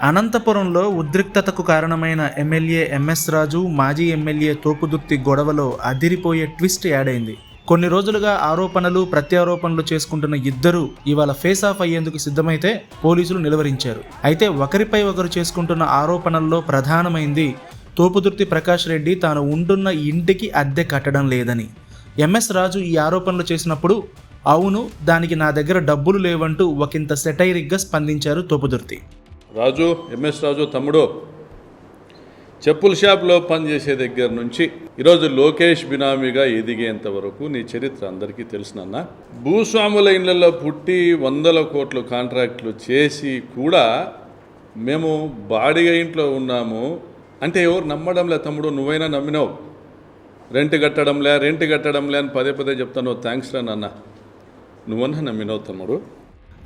అనంతపురంలో ఉద్రిక్తతకు కారణమైన MLA MS రాజు, మాజీ ఎమ్మెల్యే తోపుదుర్తి గొడవలో అదిరిపోయే ట్విస్ట్ యాడ్ అయింది. కొన్ని రోజులుగా ఆరోపణలు ప్రత్యారోపణలు చేసుకుంటున్న ఇద్దరు ఇవాళ ఫేస్ ఆఫ్ అయ్యేందుకు సిద్ధమైతే పోలీసులు నిలువరించారు. అయితే ఒకరిపై ఒకరు చేసుకుంటున్న ఆరోపణల్లో ప్రధానమైంది తోపుదుర్తి ప్రకాష్ రెడ్డి తాను ఉంటున్న ఇంటికి అద్దె కట్టడం లేదని. ఎంఎస్ రాజు ఈ ఆరోపణలు చేసినప్పుడు అవును, దానికి నా దగ్గర డబ్బులు లేవంటూ ఒకంత సెటైరిక్గా స్పందించారు తోపుదుర్తి. రాజు, ఎంఎస్ రాజు తమ్ముడు, చెప్పుల షాప్లో పనిచేసే దగ్గర నుంచి ఈరోజు లోకేష్ బినామీగా ఎదిగేంత వరకు నీ చరిత్ర అందరికీ తెలుసునన్నా. భూస్వాముల ఇళ్లలో పుట్టి 100 కోట్ల కాంట్రాక్టులు చేసి కూడా మేము బాడిగ ఇంట్లో ఉన్నాము అంటే ఎవరు నమ్మడంలే తమ్ముడు. నువ్వైనా నమ్మినావు. రెంట్ కట్టడంలే అని పదే చెప్తాను. థ్యాంక్స్ రా నాన్న, నువ్వన్నా నమ్మినావు తమ్ముడు.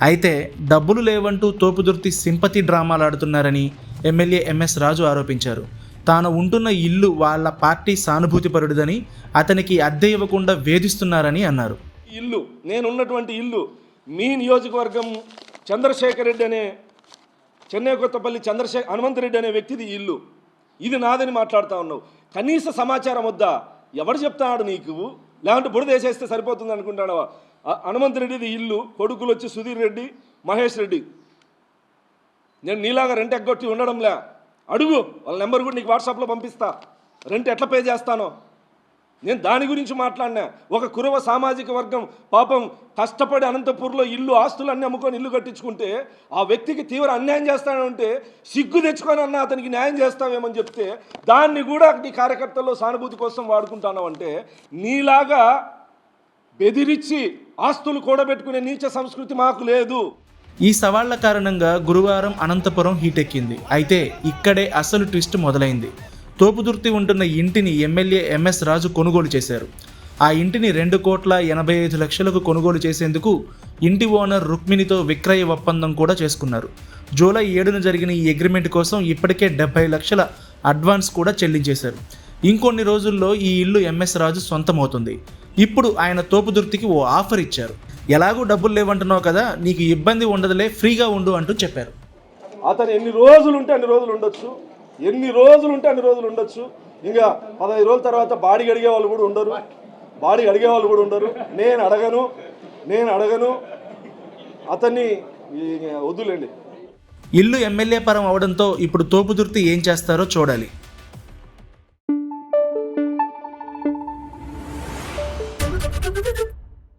అయితే డబ్బులు లేవంటూ తోపుదుర్తి సింపతి డ్రామాలు ఆడుతున్నారని ఎమ్మెల్యే ఎంఎస్ రాజు ఆరోపించారు. తాను ఉంటున్న ఇల్లు వాళ్ళ పార్టీ సానుభూతిపరుడిదని, అతనికి అద్దె ఇవ్వకుండా వేధిస్తున్నారని అన్నారు. ఇల్లు, నేనున్నటువంటి ఇల్లు మీ నియోజకవర్గం చంద్రశేఖర్ రెడ్డి అనే చెన్నై కొత్తపల్లి హనుమంతరెడ్డి అనే వ్యక్తిది ఇల్లు. ఇది నాదని మాట్లాడుతూ ఉన్నావు. కనీస సమాచారం వద్దా? ఎవడు చెప్తాడు నీకు? లేదంటే బురదేసేస్తే సరిపోతుంది అనుకుంటాడు. హనుమంతరెడ్డిది ఇల్లు, కొడుకులు వచ్చి సుధీర్ రెడ్డి, మహేష్ రెడ్డి. నేను నీలాగా రెంట్ ఎగ్గొట్టి ఉండడంలే. అడుగు, వాళ్ళ నెంబర్ కూడా నీకు వాట్సాప్లో పంపిస్తా. రెంట్ ఎట్లా పే చేస్తానో నేను దాని గురించి మాట్లాడినా. ఒక కురవ సామాజిక వర్గం పాపం కష్టపడి అనంతపూర్లో ఇల్లు, ఆస్తులు అన్నీ అమ్ముకొని ఇల్లు కట్టించుకుంటే ఆ వ్యక్తికి తీవ్ర అన్యాయం చేస్తానంటే సిగ్గు తెచ్చుకొని అన్న అతనికి న్యాయం చేస్తావేమని చెప్తే దాన్ని కూడా నీ కార్యకర్తల్లో సానుభూతి కోసం వాడుకుంటాను. అంటే నీలాగా బెదిరించి ఆస్తులు కూడబెట్టుకునే నీచ సంస్కృతి మాకు లేదు. ఈ సవాళ్ల కారణంగా గురువారం అనంతపురం హీటెక్కింది. అయితే ఇక్కడే అసలు ట్విస్ట్ మొదలైంది. తోపుదుర్తి ఉంటున్న ఇంటిని ఎమ్మెల్యే ఎంఎస్ రాజు కొనుగోలు చేశారు. ఆ ఇంటిని 2,85,00,000కు కొనుగోలు చేసేందుకు ఇంటి ఓనర్ రుక్మిణితో విక్రయ ఒప్పందం కూడా చేసుకున్నారు. జూలై 7న జరిగిన ఈ అగ్రిమెంట్ కోసం ఇప్పటికే 70 లక్షల అడ్వాన్స్ కూడా చెల్లించేశారు. ఇంకొన్ని రోజుల్లో ఈ ఇల్లు ఎంఎస్ రాజు సొంతమవుతుంది. ఇప్పుడు ఆయన తోపుదుర్తికి ఓ ఆఫర్ ఇచ్చారు. ఎలాగూ డబ్బులు లేవంటున్నావు కదా, నీకు ఇబ్బంది ఉండదులే, ఫ్రీగా ఉండు అంటూ చెప్పారు. అతను ఎన్ని రోజులు ఉంటే అన్ని రోజులు ఉండొచ్చు, ఎన్ని రోజులు ఉంటే అన్ని రోజులు ఉండొచ్చు. ఇంకా 15 రోజుల తర్వాత బాడీ అడిగే వాళ్ళు కూడా ఉండరు. నేను అడగను అతన్ని వద్దులేండి. ఇల్లు ఎమ్మెల్యే పరం అవడంతో ఇప్పుడు తోపుదుర్తి ఏం చేస్తారో చూడాలి.